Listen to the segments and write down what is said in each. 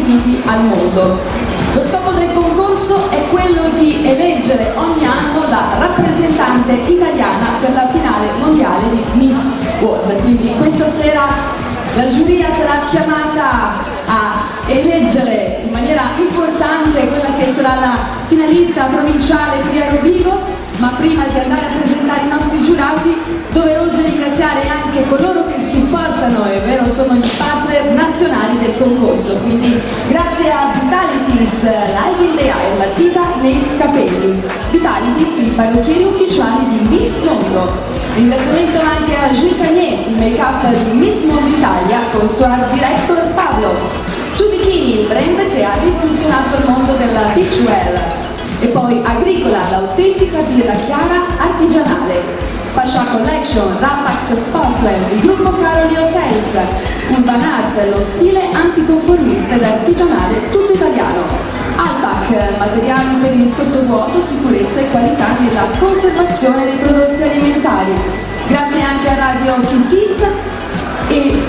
esibiti al mondo. Lo scopo del concorso è quello di eleggere ogni anno la rappresentante italiana per la finale mondiale di Miss World. Quindi questa sera la giuria sarà chiamata a eleggere in maniera importante quella che sarà la finalista provinciale qui a Rovigo, ma prima di andare a presentare i nostri giurati, doveroso ringraziare anche coloro che supportano, è vero, sono gli partner nazionali del concorso. Quindi grazie a Vitalities, Live in the Eye, la dita nei capelli, Vitalities, i parrucchieri ufficiali di Miss Mondo. Ringraziamento anche a Gilles Cagné, il make-up di Miss Mondo Italia, con il suo art director Pablo. Ciubicchini, il brand che ha rivoluzionato il mondo della beachwear. E poi Agricola, l'autentica birra chiara artigianale. Pasha Collection, Rapax Sportswear, il gruppo Caroli Hotels, Urban Art, lo stile anticonformista ed artigianale tutto italiano. Alpac, materiali per il sottovuoto, sicurezza e qualità nella conservazione dei prodotti alimentari. Grazie anche a Radio Kiss Kiss e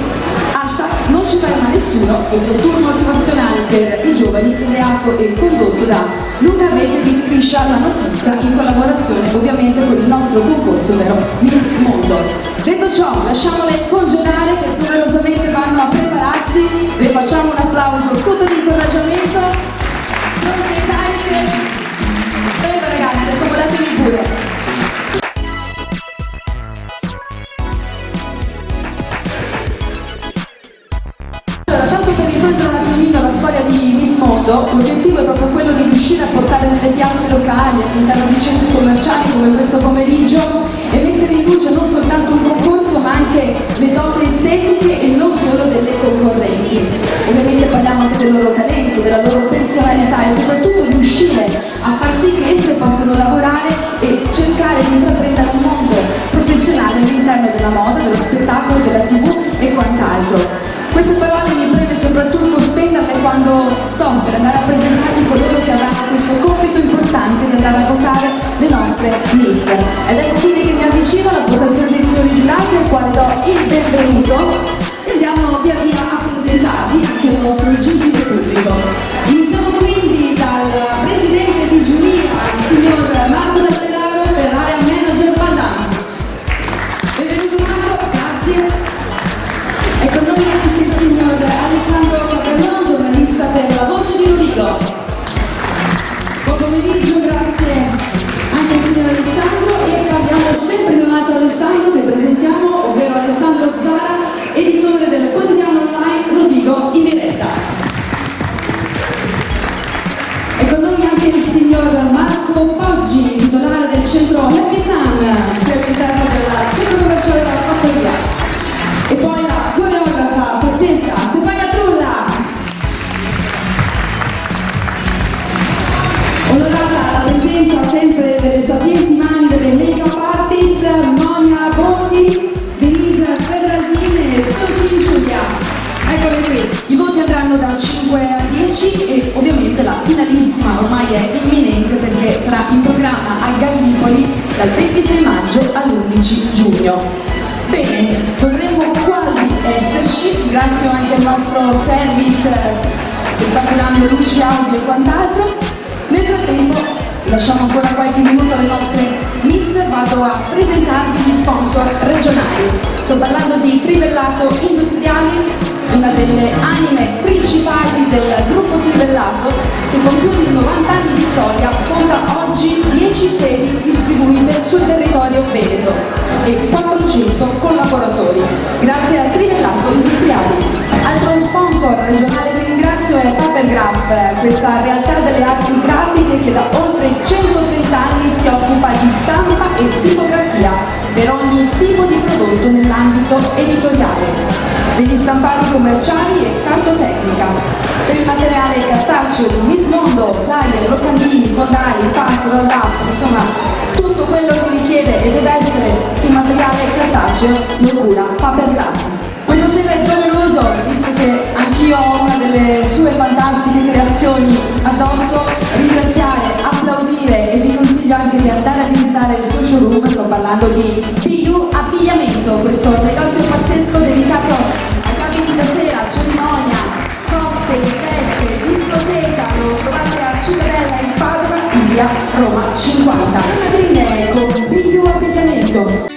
hashtag non ci ferma nessuno, questo tour motivazionale per i giovani ideato e condotto da Luca Vete di Striscia la Notizia in collaborazione ovviamente con il nostro concorso, ovvero Miss Mondo. Detto ciò, lasciamole congelare che doverosamente vanno a prepararsi, le facciamo un applauso tutto di incoraggiamento. Pronte e cariche? Prego ragazzi, accomodatevi pure. L'obiettivo è proprio quello di riuscire a portare nelle piazze locali, all'interno di centri commerciali come questo pomeriggio, e mettere in luce non soltanto un concorso ma anche le doti estetiche e non solo delle concorrenti. Ovviamente parliamo anche del loro talento, della loro personalità e soprattutto riuscire a far sì che esse possano lavorare e cercare di intraprendere un mondo professionale all'interno della moda, dello spettacolo, della TV e quant'altro. Queste parole mi preme soprattutto spenderle quando sto per andare a presentarvi coloro che avranno questo compito importante di andare a votare le nostre miss. Ed ecco quindi che mi avvicino alla postazione dei signori giurati, al quale do il benvenuto e andiamo via via a presentarvi anche il nostro gentile pubblico. Iniziamo quindi dal presidente di giuria, il signor Marco Dalleraro, per l'area manager Padano. Benvenuto Marco, grazie. E con noi anche il signor Alessandro Capellon, giornalista per La Voce di Rovigo. Buon pomeriggio, grazie anche al signor Alessandro, e parliamo sempre di un altro Alessandro che presentiamo, ovvero Alessandro Zara, editore del quotidiano online Rovigo in diretta. E con noi anche il signor Marco Poggi, titolare del centro Happy Sun, qui all'interno del centro commerciale della Fattoria. E poi la coreografa pazzesca Stefania Trulla, onorata la presenza sempre delle sapienti mani delle make-up artist Monia Bondi, Denise Ferrasini e Soci Giulia. Eccole qui, i voti andranno da 5 a 10 e ovviamente la finalissima ormai è imminente perché sarà in programma a Gallipoli dal 26 maggio all'11 giugno. Bene, dovremmo quasi esserci, grazie anche al nostro service che sta curando luci, audio e quant'altro. Nel frattempo, lasciamo ancora qualche minuto alle nostre miss, vado a presentarvi gli sponsor regionali. Sto parlando di Trivellato Industriali, una delle anime principali del gruppo Trivellato, che con più di 90 anni di storia conta oggi 10 sedi distribuite sul territorio veneto e 400 collaboratori, grazie a Trivellato Industriali. Altro sponsor regionale che ringrazio è Papergraph, questa realtà delle arti grafiche che da oltre 130 anni si occupa di stampa e tipografia per ogni tipo di prodotto nell'ambito editoriale, degli stampati commerciali e cartotecnica. Per il materiale cartaceo di Miss Mondo, flyer, locandini, fondali, pass, roll-up, insomma tutto quello che richiede e deve essere su materiale cartaceo lo cura Papergraph. Questa sera è doveroso, visto che anch'io ho una delle sue fantastiche creazioni addosso, ringraziare, applaudire, e vi consiglio anche di andare a visitare il suo showroom. Sto parlando di PU Abbigliamento, questo negozio pazzesco dedicato a capi da sera, cerimonia, cocktail, feste, Giulia, Roma 50. Madrine con Biglio Abbigliamento.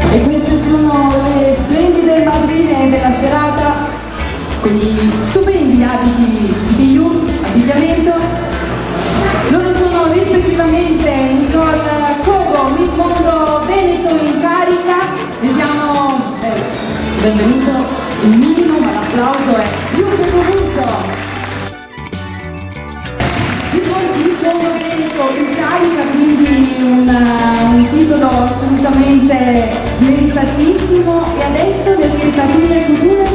E queste sono le splendide madrine della serata con gli stupendi abiti di abbigliamento. Loro sono rispettivamente Nicole Cogo, Miss Mondo Veneto in carica. Le diamo benvenuto il minimo, ma l'applauso è più che dovuto. Miss Mondo Veneto in carica, quindi un titolo assolutamente meritatissimo. E adesso le aspettative future?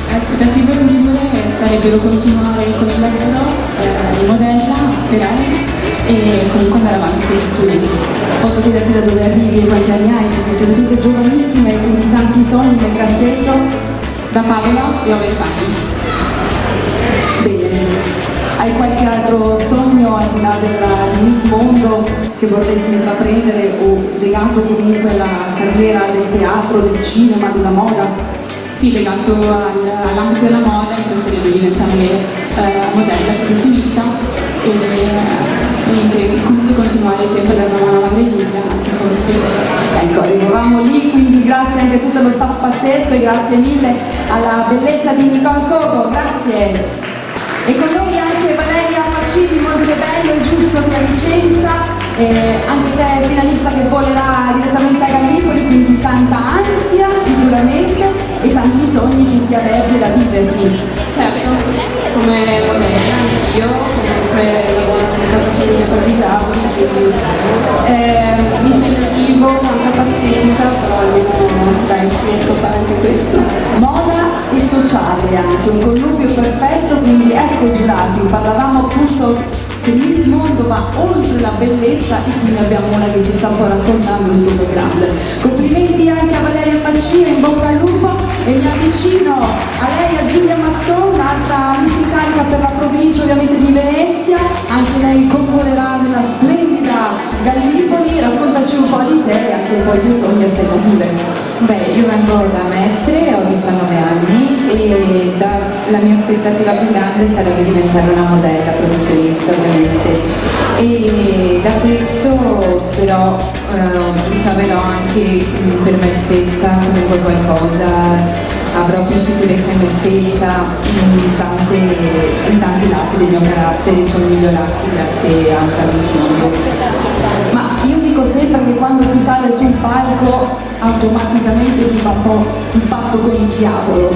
Le aspettative future sarebbero continuare con il lavoro di modella, sperare, e comunque andare avanti con gli studi. Posso chiederti da dove arrivi e quanti anni hai? Perché siete tutte giovanissime e quindi tanti sogni nel cassetto. Da Padova e ho 20 anni. Bene. Hai qualche altro sogno al di là della Miss Mondo che vorresti intraprendere o legato comunque alla carriera del teatro, del cinema, della moda? Sì, legato all'ambito della moda, penso di diventare modella professionista e niente, comunque continuare sempre da una madre Giulia anche con piacere. Ecco, arrivavamo lì, quindi grazie anche a tutto lo staff pazzesco e grazie mille alla bellezza di Nicole Cogo, grazie. E con noi anche Valeria Facini, Montebello e giusto qui a Vicenza, anche te finalista che volerà direttamente a Gallipoli, quindi tanta ansia sicuramente e tanti sogni tutti aperti da viverti. Certo, come modella anch'io, comunque lavoro nella casa famiglia per disabili, quindi impegnativo, tanta pazienza, però almeno dai, riesco a fare anche questo. Moda e sociale anche, un connubio perfetto, quindi ecco giurati, parlavamo appunto che Miss Mondo va oltre la bellezza e qui ne abbiamo una che ci sta un po' raccontando il suo background. Complimenti anche a Valeria Facino, in bocca al lupo, e mi avvicino a lei, a Giulia Mazzon, un'altra Miss in carica per la provincia ovviamente di Venezia, anche lei convolerà nella splendida Gallipoli. Raccontaci un po' di te e anche un po' i tuoi sogni e aspettative. Beh, io vengo da Mestre, ho 19 anni e la mia aspettativa più grande sarebbe diventare una modella professionista ovviamente, e da questo però ricaverò anche per me stessa comunque qualcosa, avrò più sicurezza in me stessa, in tanti lati del mio carattere sono migliorati grazie anche allo studio. Ma io dico sempre che quando si sale sul palco automaticamente si fa un po' un patto con il diavolo,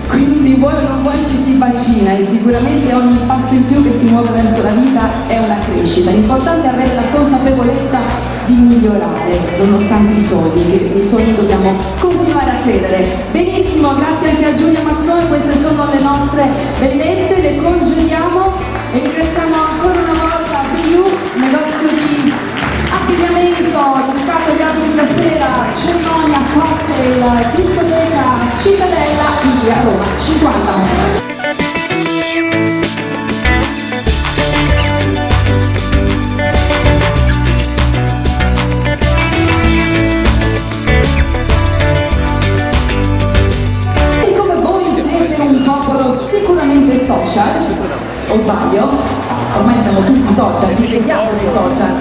quindi vuoi o non vuoi ci si vaccina e sicuramente ogni passo in più che si muove verso la vita vita è una crescita, l'importante è avere la consapevolezza di migliorare, nonostante i sogni, che nei sogni dobbiamo continuare a credere. Benissimo, grazie anche a Giulia Mazzoni, queste sono le nostre bellezze, le congediamo e ringraziamo ancora una volta BU, negozio di abbigliamento dedicato agli abiti da sera, cerimonia, cocktail, discoteca Cittadella in via Roma 50. Sicuramente social, o sbaglio? Ormai siamo tutti social, disegniamo dei social.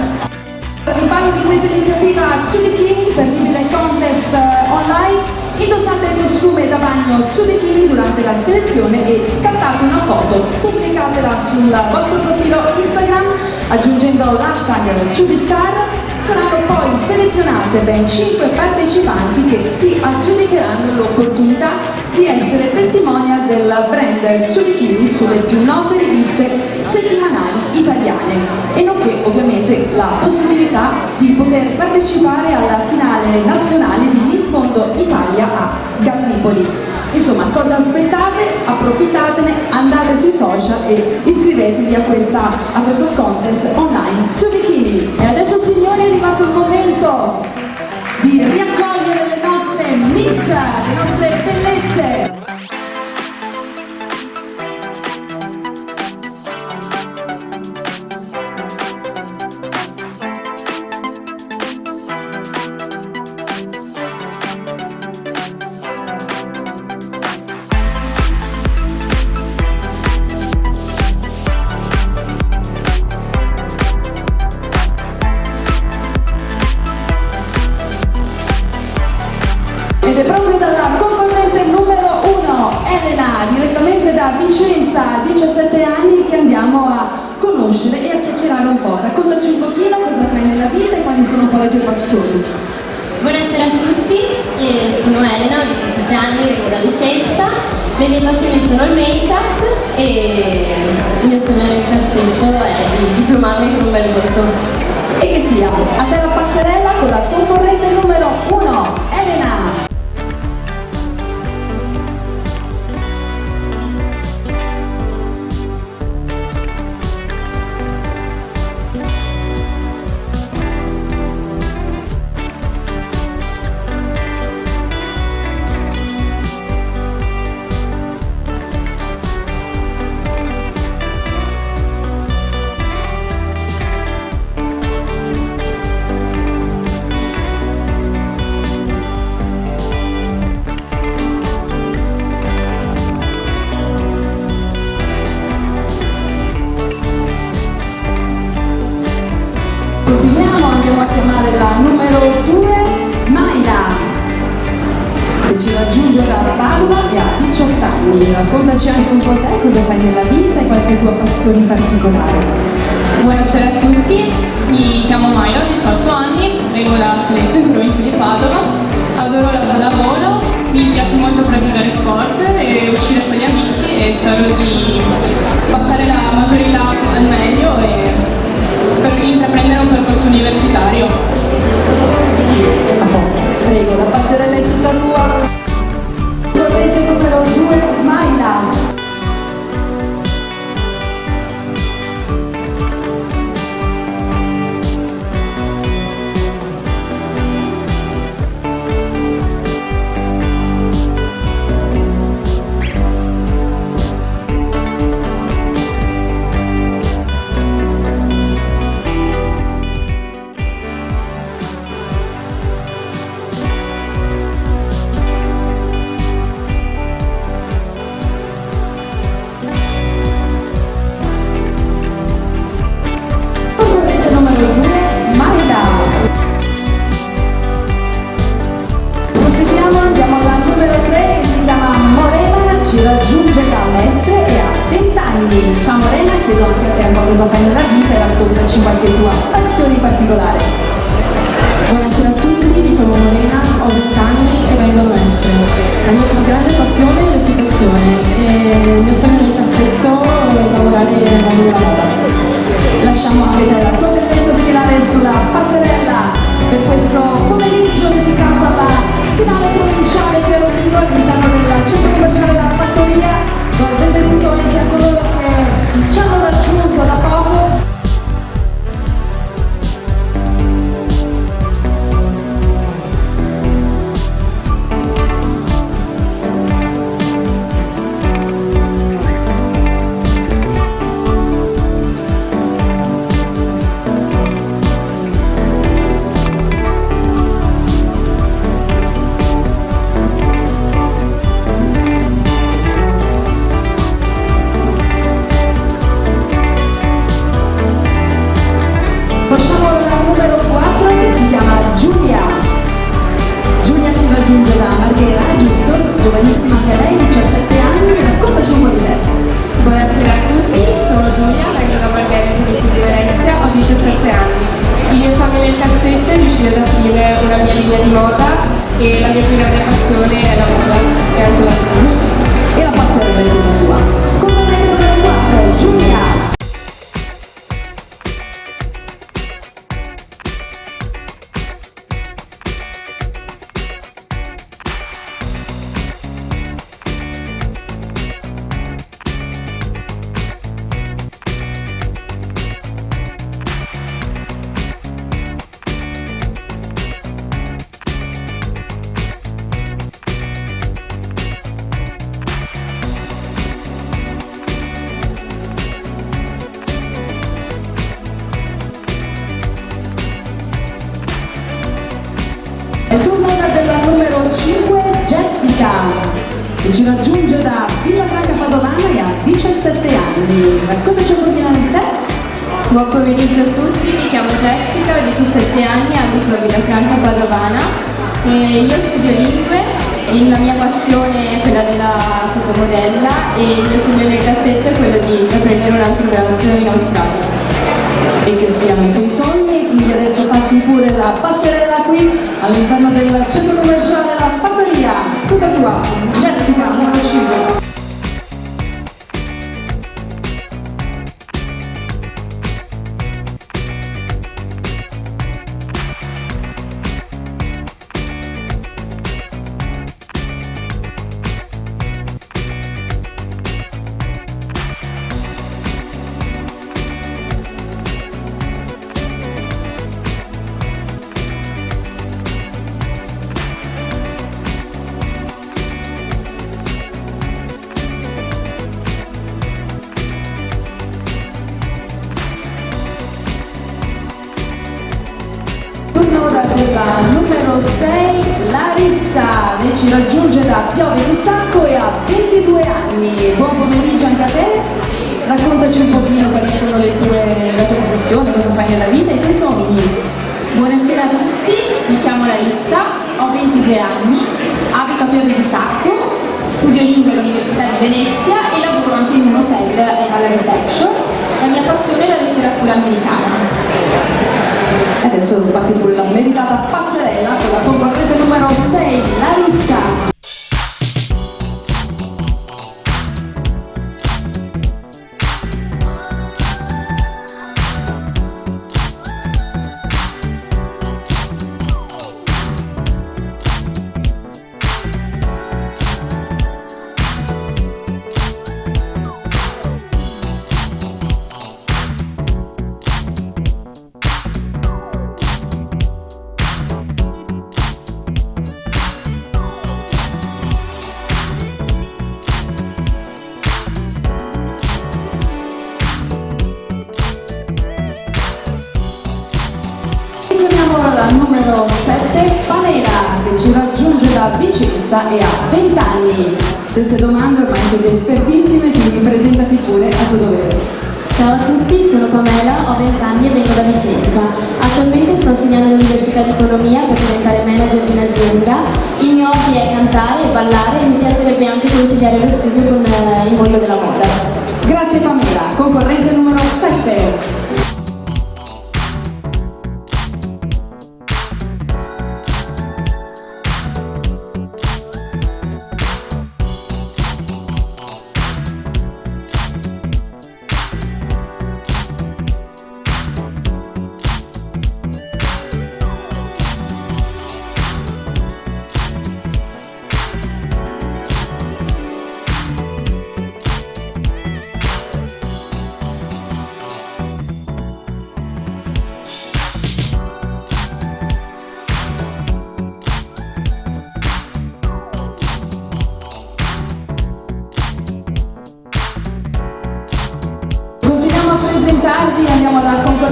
Vi parlo di questa iniziativa To Bikini per l'Ibile Contest online. Indossate il costume da bagno To Bikini durante la selezione e scattate una foto, pubblicatela sul vostro profilo Instagram aggiungendo l'hashtag ToBeStar. Saranno poi selezionate ben 5 partecipanti che si aggiudicheranno l'opportunità di essere testimonial del brand To Bikini sulle più note riviste settimanali italiane e nonché ovviamente la possibilità di poter partecipare alla finale nazionale di Miss Mondo Italia a Gallipoli. Insomma, cosa aspettate? Approfittatene, andate sui social e iscrivetevi a questo contest online To Bikini. E adesso signori è arrivato il momento di riaccogliere le nostre miss, le nostre bellezze. Ed è proprio dalla concorrente numero 1, Elena, direttamente da Vicenza, 17 anni, che andiamo a conoscere e a chiacchierare un po'. Raccontaci un pochino cosa fai nella vita e quali sono un po' le tue passioni. Buonasera a tutti, sono Elena, ho 17 anni, vengo da Vicenza, le mie passioni sono il make-up e il mio sogno nel cassetto è di diplomarmi con un bel voto. E che sia, a te la passerella con la concorrente numero 1, Elena. Continuiamo, andiamo a chiamare la numero 2, Maila, che ci raggiunge da Padova e ha 18 anni. Raccontaci anche un po' te, cosa fai nella vita e qualche tua passione in particolare. Buonasera a tutti, mi chiamo Maila, ho 18 anni, vengo da Saletto in provincia di Padova, adoro la pallavolo, mi piace molto praticare sport e uscire con gli amici e spero di passare la maturità al meglio e per intraprendere un percorso universitario. A posto, prego, la passerella è tutta tua. Corrente numero 2, Maila. Ciao Morena, chiedo anche a te cosa fai nella vita e raccontaci qualche tua passione in particolare. Buonasera a tutti, mi chiamo Morena, ho 20 anni e vengo da Mestre. La mia più grande passione è l'equitazione e il mio sogno nel cassetto è lavorare nel mondo della moda. lasciamo anche te la tua bellezza sfilare sulla passerella per questo pomeriggio dedicato alla finale provinciale di Aerovivo all'interno del centro commerciale della Fattoria. Do il benvenuto anche a coloro che ci hanno raggiunto da poco. Conosciamo la numero 4 che si chiama Giulia. Giulia ci raggiunge da Marghera, giusto? Giovanissima anche lei, 17 anni, raccontaci un po' di te. Buonasera a tutti, sono Giulia, vengo da Marghera in provincia di Venezia, ho 17 anni. Il mio esame nel cassetto è riuscire ad aprire una mia linea di moda e la mia più grande passione è la moda e anche la scuola. E la passerella è tutta tua. Con la numero 4, Giulia. Il turno ora della numero 5, Jessica, che ci raggiunge da Villafranca Padovana e ha 17 anni. Raccontaci un pochino di te. Buon pomeriggio a tutti, mi chiamo Jessica, ho 17 anni, abito a Villafranca Padovana e io studio lingue e la mia passione è quella della fotomodella e il mio sogno nel cassetto è quello di intraprendere un altro viaggio in Australia. E che siano i tuoi sogni, quindi adesso fatti pure la passerella qui all'interno del centro commerciale della Fattoria. Tutta tua, Jessica, numero 5. Ora della numero 6, Larissa, lei ci raggiunge da Piove di Sacco e ha 22 anni. Buon pomeriggio anche a te, raccontaci un pochino quali sono la tua professione, cosa fai nella vita e i tuoi sogni. Buonasera a tutti, mi chiamo Larissa, ho 22 anni, abito a Piove di Sacco, studio lingue all'Università di Venezia e lavoro anche in un hotel alla reception. La mia passione è la letteratura americana. Adesso parti pure la meritata passerella con la concorrente numero 6, Larissa. La numero 7, Pamela, che ci raggiunge da Vicenza e ha 20 anni. Stesse domande, ormai siete espertissime, quindi presentati pure a tuo dovere. Ciao a tutti, sono Pamela, ho 20 anni e vengo da Vicenza. Attualmente sto studiando all'Università di Economia per diventare manager di un'azienda. Il mio hobby è cantare e ballare e mi piacerebbe anche conciliare lo studio con il mondo della moda. Grazie Pamela, concorrente numero 7.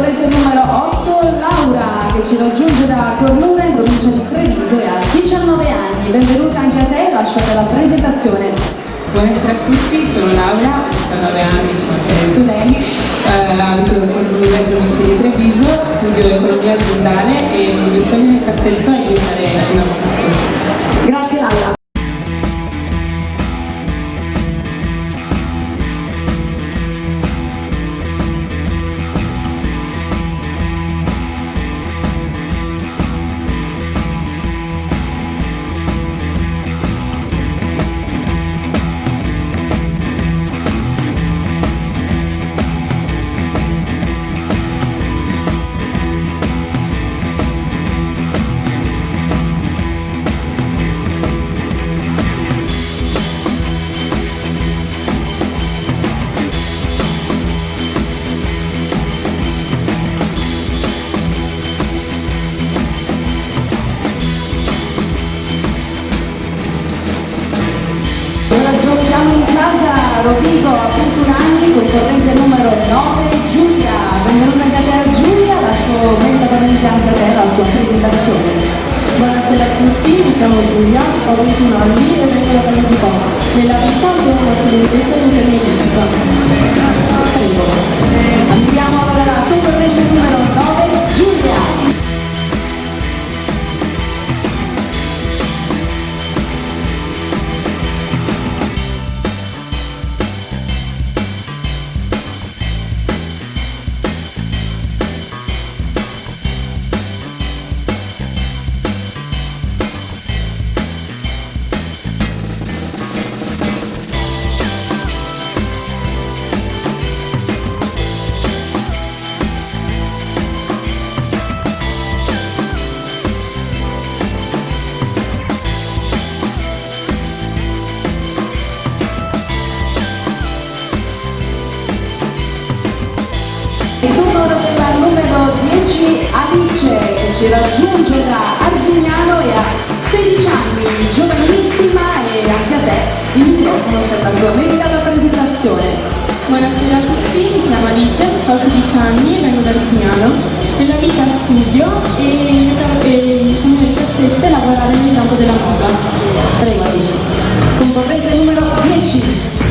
concorrente numero 8, Laura, che ci raggiunge da Cornuna in provincia di Treviso e ha 19 anni. Benvenuta anche a te, lasciate la presentazione. Buonasera a tutti, sono Laura, ho 19 anni, come ha detto lei, abito a Cornuna in provincia di Treviso, studio economia aziendale e il mio sogno nel cassetto è diventare un avvocato. Grazie Laura. Raggiungiamo in casa Rovigo a 21 anni, concorrente numero 9, Giulia. Benvenuta anche a te Giulia, lascio immediatamente anche a te la tua presentazione. Buonasera a tutti, mi chiamo Giulia, ho 21 anni e vengo da Canadico. Nella vita sono una studentessa di infermieristica. Prego. Andiamo allora alla concorrente numero 9, Giulia. Il turno della numero 10, Alice, che ci raggiunge da Arzignano e ha 16 anni, giovanissima, e anche a te il microfono per la tua meritata presentazione. Buonasera a tutti, mi chiamo Alice, ho 16 anni e vengo da Arzignano. Nella vita studio e sono nel cassetto a lavorare nel campo della moda. Prego Alice. Concorrente numero 10.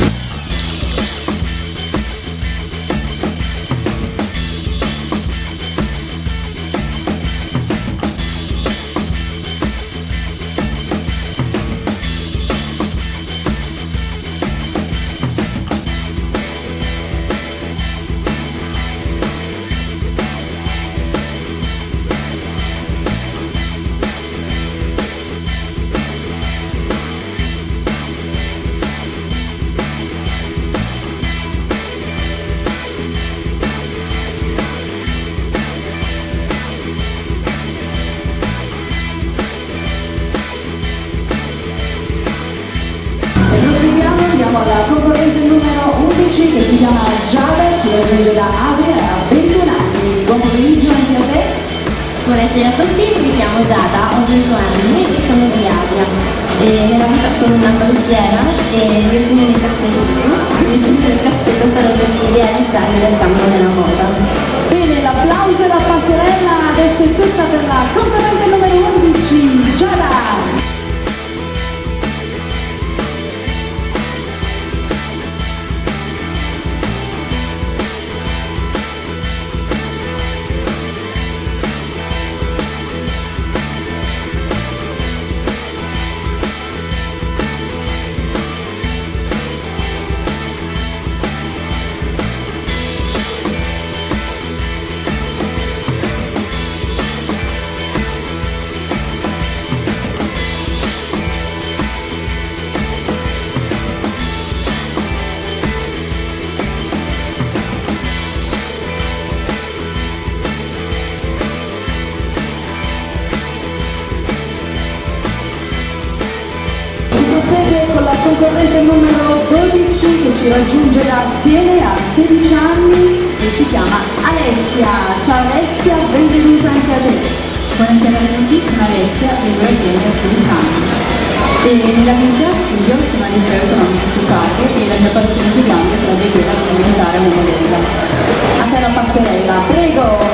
Andiamo alla concorrente numero 11 che si chiama Giada, ci raggiunge da Adria e ha 21 anni. Buon pomeriggio anche a te. Buonasera a tutti, mi chiamo Giada, ho 21 anni e sono di Adria. Nella vita sono una ballettiera e il mio sogno nel cassetto, il sogno del cassetto sarebbe di realizzarmi nel campo della moda. Bene, l'applauso e la passerella adesso è tutta per la concorrente numero 11, Giada. Prosegue con la concorrente numero 12 che ci raggiunge da Siena, ha 16 anni e si chiama Alessia. Ciao Alessia, benvenuta anche a te. Buonasera a tutti, sono Alessia, vengo da Iene a 16 anni. E nella vita studio sono al liceo economico sociale e la mia passione più grande sarebbe quella di diventare una modella. A te la passerella, prego.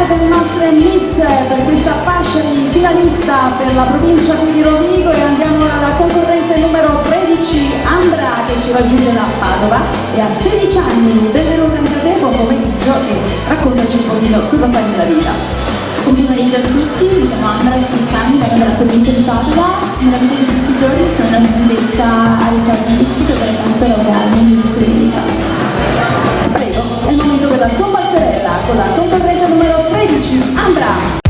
applauso per le nostre miss, per questa fascia di finalista per la provincia di Rovigo, e andiamo alla concorrente numero 13, Ambra, che ci raggiunge da Padova e ha 16 anni. Benvenuta anche a te, buon pomeriggio e raccontaci un pochino cosa fai nella vita. Buon pomeriggio a tutti, mi chiamo Ambra, ho 16 anni, vengo dalla provincia di Padova. Nella vita di tutti i giorni sono una studentessa al liceo artistico delle canto laurearmi in giurisprudenza. Prego, è il momento della tua passerella con la concorrente numero 13, Ambra.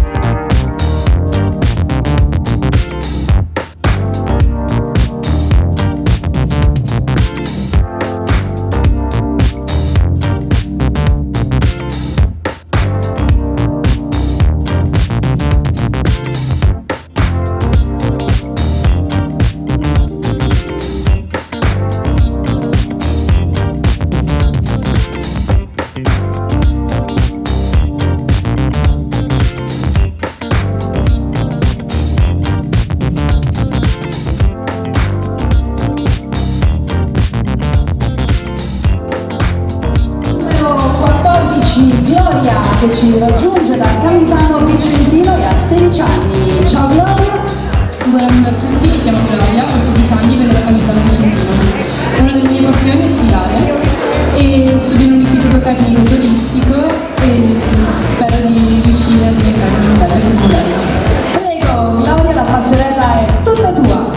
Gloria, che ci raggiunge da Camisano Vicentino e ha 16 anni. Ciao Gloria. Buonasera a tutti, mi chiamo Gloria, ho 16 anni e vengo da Camisano Vicentino. Una delle mie passioni è sfilare e studio in un istituto tecnico turistico e spero di riuscire a diventare una modella futuro. Prego Gloria, la passerella è tutta tua.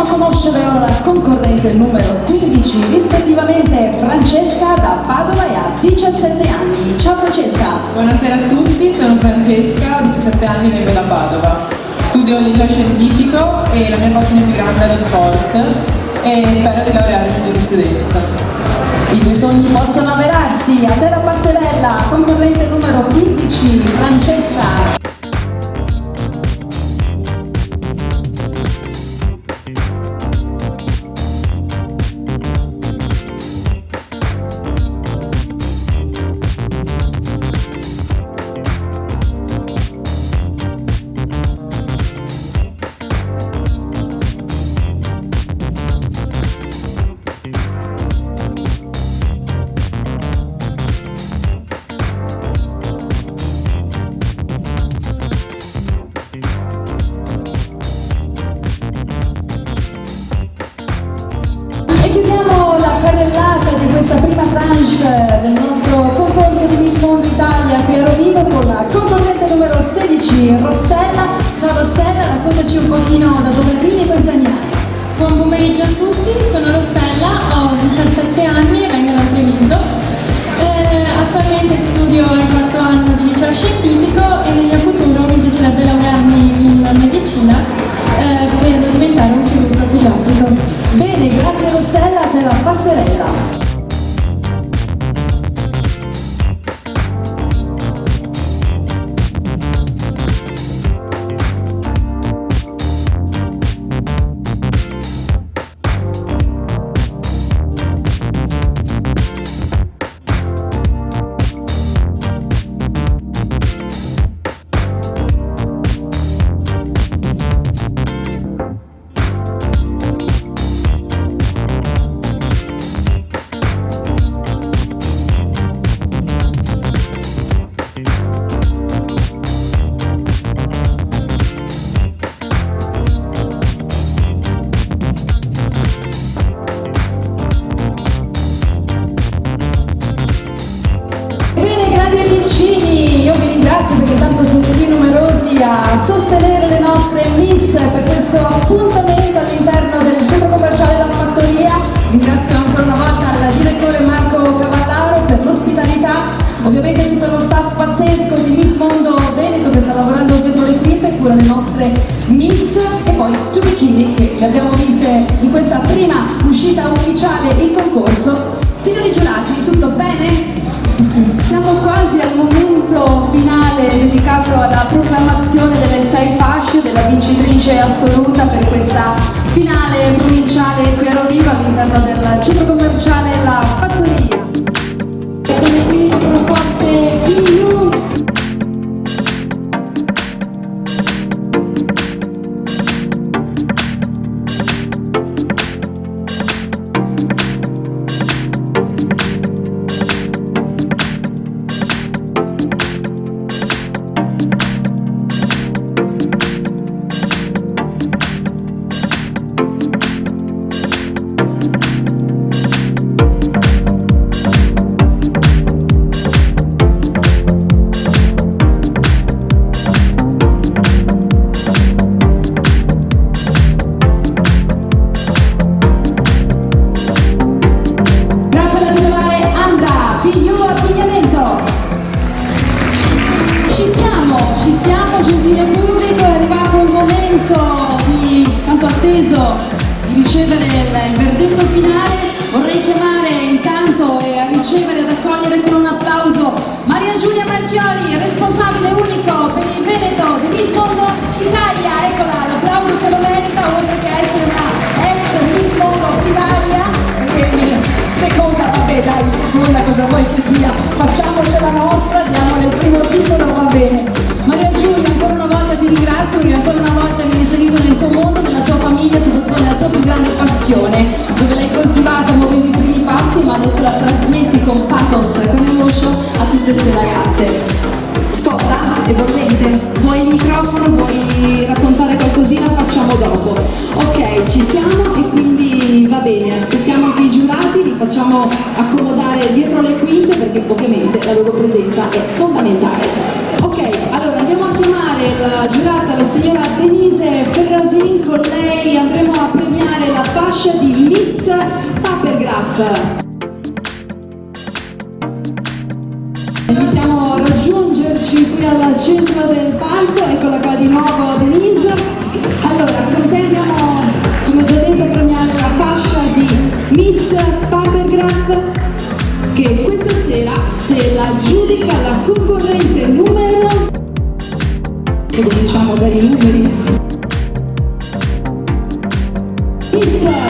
Conoscere ora la concorrente numero 15, rispettivamente Francesca da Padova e ha 17 anni. Ciao Francesca! Buonasera a tutti, sono Francesca, ho 17 anni e vengo da Padova. Studio al liceo scientifico e la mia passione più grande è lo sport e spero di laurearmi in giurisprudenza. I tuoi sogni possono avverarsi, a te la passerella, concorrente numero 15, Francesca. Di questa prima tranche del nostro concorso di Miss Mondo Italia qui a Rovigo con la concorrente numero 16, Rossella. Ciao Rossella, raccontaci un pochino da dove arrivi e quanti anni hai. Buon pomeriggio a tutti, sono Rossella, ho 17 anni e vengo da Treviso. Attualmente studio il 4º anno di liceo scientifico e nel mio futuro mi piacerebbe laurearmi in medicina per diventare un chirurgo pediatrico. Bene, grazie Rossella, te la passerella. Io vi ringrazio perché tanto siete qui numerosi a sostenere le nostre miss per questo appuntamento all'interno del centro commerciale La Fattoria. Ringrazio ancora una volta il direttore Marco Cavallaro per l'ospitalità. ovviamente tutto lo staff pazzesco di Miss Mondo Veneto che sta lavorando dietro le quinte, cura le nostre Miss, e poi Giubichini che le abbiamo viste in questa prima uscita ufficiale in concorso. Signori giurati, tutto bene? Siamo quasi al momento finale dedicato alla proclamazione delle 6 fasce della vincitrice assoluta per questa finale provinciale qui a Rovigo all'interno del centro commerciale La Fattoria. Sono qui le proposte più di ricevere il verdetto finale. Vorrei chiamare intanto e a ricevere ed accogliere con un applauso Maria Giulia Marchiori, responsabile unico per il Veneto di Miss Mondo Italia. Eccola, l'applauso se lo merita, oltre che essere una ex Miss Mondo Italia, seconda, vabbè dai, seconda cosa vuoi che sia, facciamocela nostra, diamole il primo titolo, va bene. Maria Giulia, ancora una volta ti ringrazio perché ancora una volta mi hai inserito nel tuo mondo, nella tua famiglia, soprattutto nella tua più grande passione, dove l'hai coltivata muovendo i primi passi, ma adesso la trasmetti con pathos e con emotion a tutte queste ragazze. Scotta e bollente, vuoi il microfono, vuoi raccontare qualcosina, facciamo dopo. Ok, ci siamo e quindi va bene, aspettiamo anche i giurati, li facciamo accomodare dietro le quinte perché ovviamente la loro presenza è fondamentale. Ok, allora andiamo a chiamare la giurata, la signora Denise Ferrasin, con lei andremo a premiare la fascia di Miss Papergraph. Invitiamo a raggiungerci qui al centro del palco, eccola qua di nuovo Denise. Allora, andiamo, come ho già detto, a premiare la fascia di Miss Papergraph, che questa sera se la giudica la concorrente numero, se lo diciamo dai numeri, Miss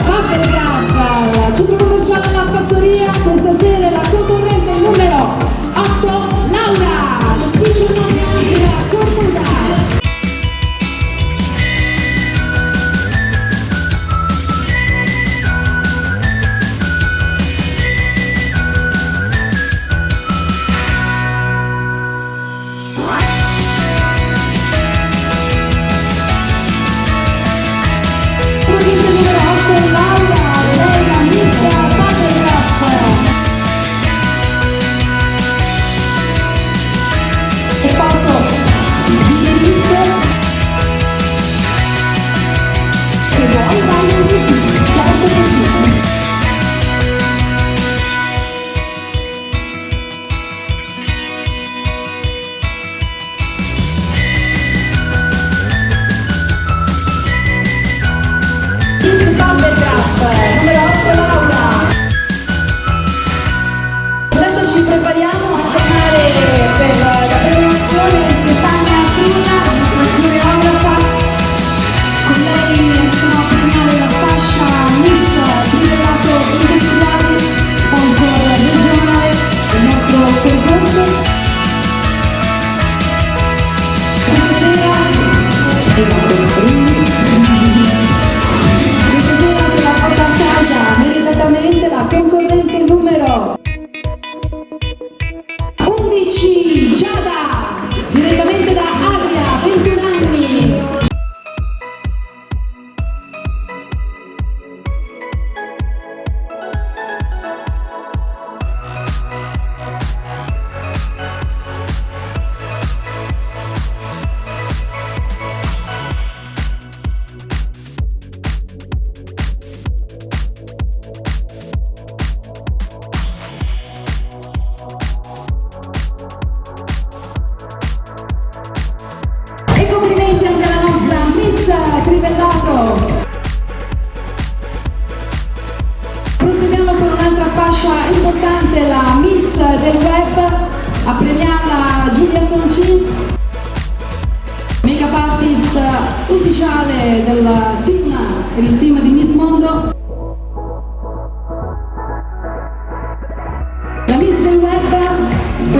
Papergraph, centro commerciale La Fattoria, questa sera è la concorrente numero 8, Laura, 19 anni da Cornuda.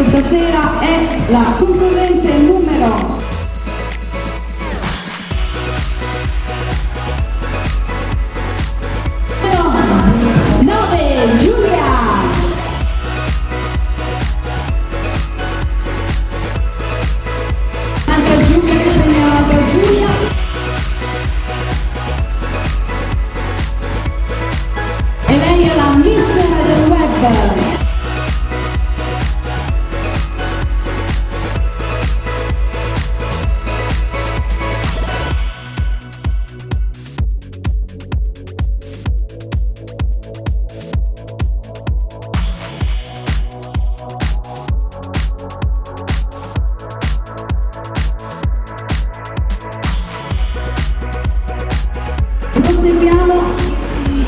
questa sera è la concorrente numero 9, Giulia. Anche Giulia che premiava Giulia. E lei è la Miss del Web. Proseguiamo,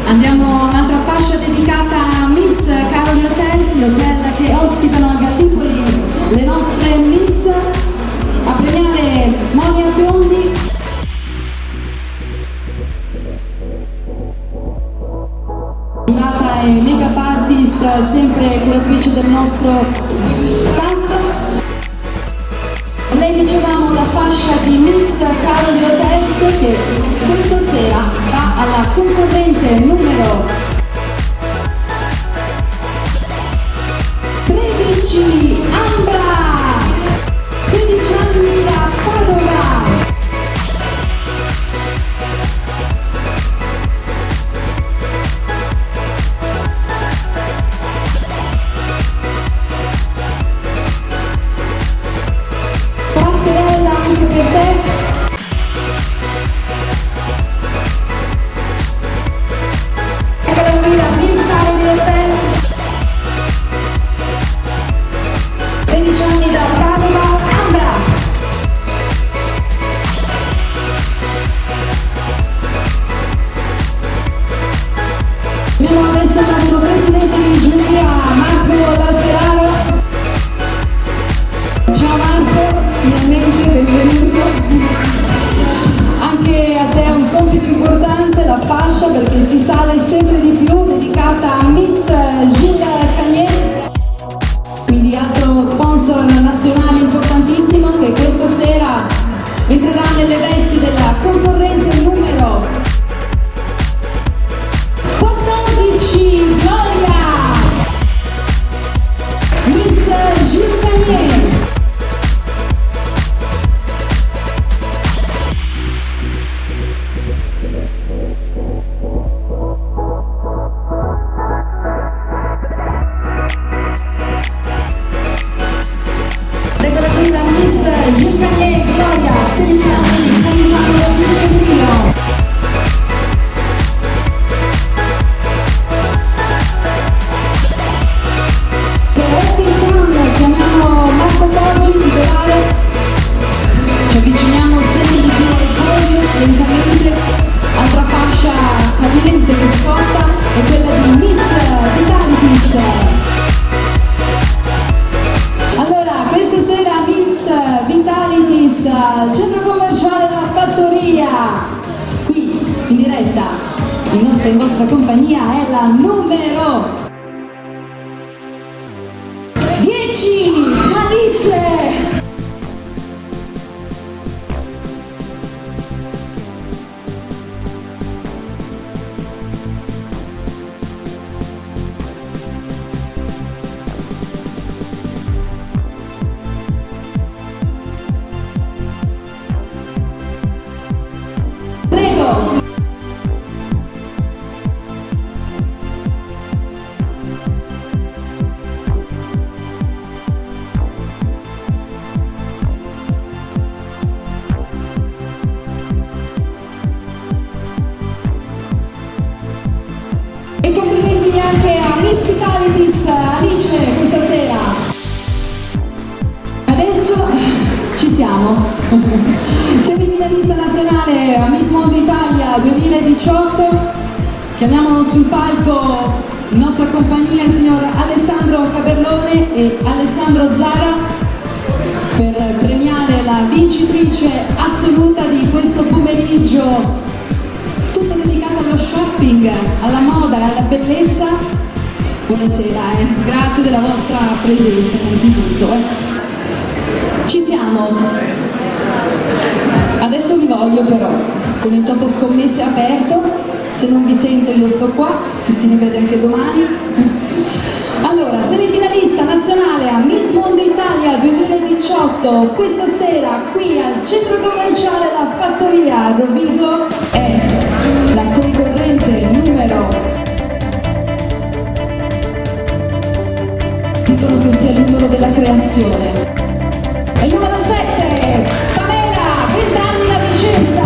andiamo a un'altra fascia dedicata a Miss Caroli Hotels, gli hotel che ospitano a Gallipoli le nostre Miss, a premiare Monia Biondi. Giurata e make-up artist, sempre curatrice del nostro staff. Lei dicevamo la fascia di Miss Caroli Hotels che questa sera va alla concorrente numero 13, Ambra, 16 anni da Padova. Passerella anche per te. Eccola qui la Miss Caroli Hotels, 16 anni da Padova, Ambra. Abbiamo adesso il nostro presidente di giuria, Marco D'Alperaro. Ciao Marco, finalmente benvenuto. Anche a te è un compito importante, la fascia, perché si sale sempre di più, dedicata a Miss Gilles Cagnet. Quindi altro sponsor nazionale importantissimo che questa sera entrerà nelle vesti della concorrente numero 14, Gloria, Miss Gilles Cagnet. Eccola qui la Miss Gilles Cagnet, Gloria, 16 anni, Camisano Vicentino. Per Happy Sound chiamiamo Marco Borgi, liberale. Ci avviciniamo sempre di più al podio, lentamente. Altra fascia caliente che scotta è quella di Miss Vitalities. Allora, questa sera Miss Vitalities al centro commerciale La Fattoria, qui in diretta, in vostra compagnia è la numero 10, Alice. Prego. E complimenti anche a Miss Vitalities Alice questa sera. Adesso ci siamo. Semifinalista nazionale a Miss Mondo Italia 2018. Chiamiamo sul palco in nostra compagnia il signor Alessandro Caberlone e Alessandro Zara per premiare la vincitrice assoluta di questo pomeriggio, tutto dedicato allo shopping, alla moda e alla bellezza. Buonasera, grazie della vostra presenza innanzitutto. Ci siamo. Adesso vi voglio però, con il Toto Scommesse aperto, se non vi sento io sto qua, ci si rivede anche domani. Allora, semifinalista nazionale a Miss Mondo Italia 2018, questa sera qui al centro commerciale La Fattoria a Rovigo è la concorrente numero, dicono che sia il numero della creazione. È il numero 7, Pamela, 20 anni da Vicenza.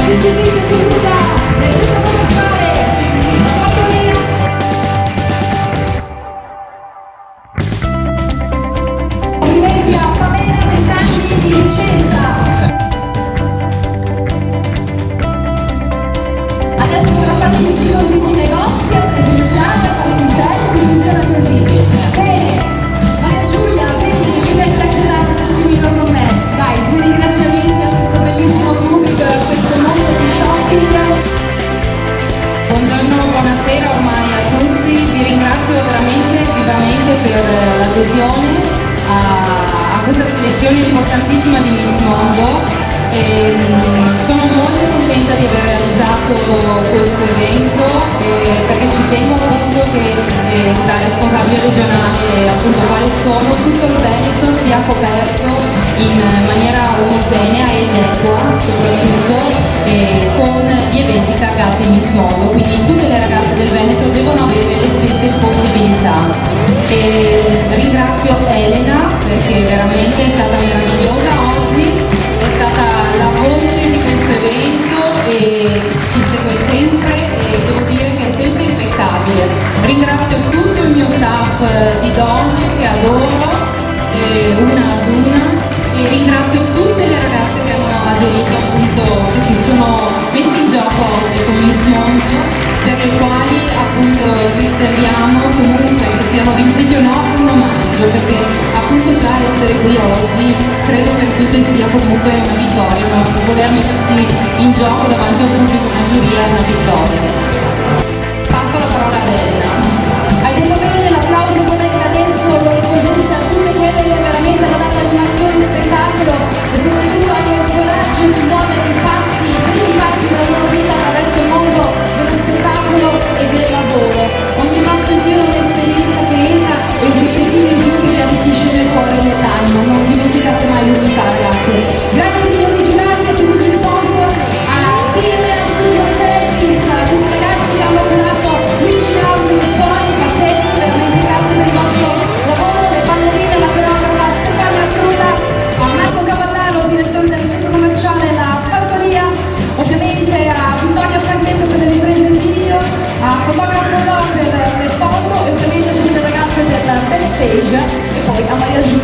Vincitrice assoluta del centro commerciale La Fattoria. Complimenti a Pamela, 20 anni di Vicenza. Adesso dovrà farsi in giro in tutti i negozi, a presenziare, a farsi i selfie, funziona così. Bene, Maria Giulia, vedi, vieni a chiacchierare un attimino con me. Dai, 2 ringraziamenti a questo bellissimo pubblico e a questo mondo di shopping. Buongiorno, buonasera ormai a tutti, vi ringrazio veramente vivamente per l'adesione a questa selezione importantissima di Miss Mondo. Sono molto contenta di aver realizzato questo evento perché ci tengo appunto che da responsabile regionale appunto quale sono tutto il Veneto sia coperto in maniera omogenea ed equa soprattutto con gli eventi targati Miss Mondo, quindi tutte le ragazze del Veneto devono avere le stesse possibilità. Ringrazio Elena perché veramente è stata meravigliosa oggi, è stata la voce di questo evento e ci segue sempre e devo dire che è sempre impeccabile. Ringrazio tutto il mio staff di donne che adoro, una ad una, e ringrazio tutte le ragazze che hanno aderito appunto, che si sono messe in gioco oggi con Miss Mondo, per le quali appunto riserviamo comunque, che siano vincenti o no, un omaggio, perché appunto già essere qui oggi credo per tutte sia comunque una vittoria, ma voler mettersi in gioco davanti a un pubblico, una giuria è una vittoria. Passo la parola ad Elena. Hai detto bene, l'applauso vorrei che adesso lo rivolgeste a tutte quelle che veramente hanno dato animazione e spettacolo e soprattutto hanno il coraggio di muovere i primi passi della loro vita attraverso il mondo dello spettacolo e del lavoro. Ogni passo in più è un'esperienza che entra e un pezzettino in più che vi arricchisce nel cuore e nell'animo. Non dimenticate mai l'unità, ragazze. Grazie signori giurati, a tutti gli sponsor, a Dinner Studio Service, a tutti i ragazzi che hanno curato luci, audio, suoni pazzeschi, veramente grazie per il vostro lavoro, le ballerine, la coreografa Stefania Trulla, a Marco Cavallaro, direttore del centro commerciale La Fattoria, ovviamente a Vittoria Franchetto per le riprese video, a Fotografo Rock per le foto e ovviamente a tutte le ragazze del backstage e poi a Maria Giulia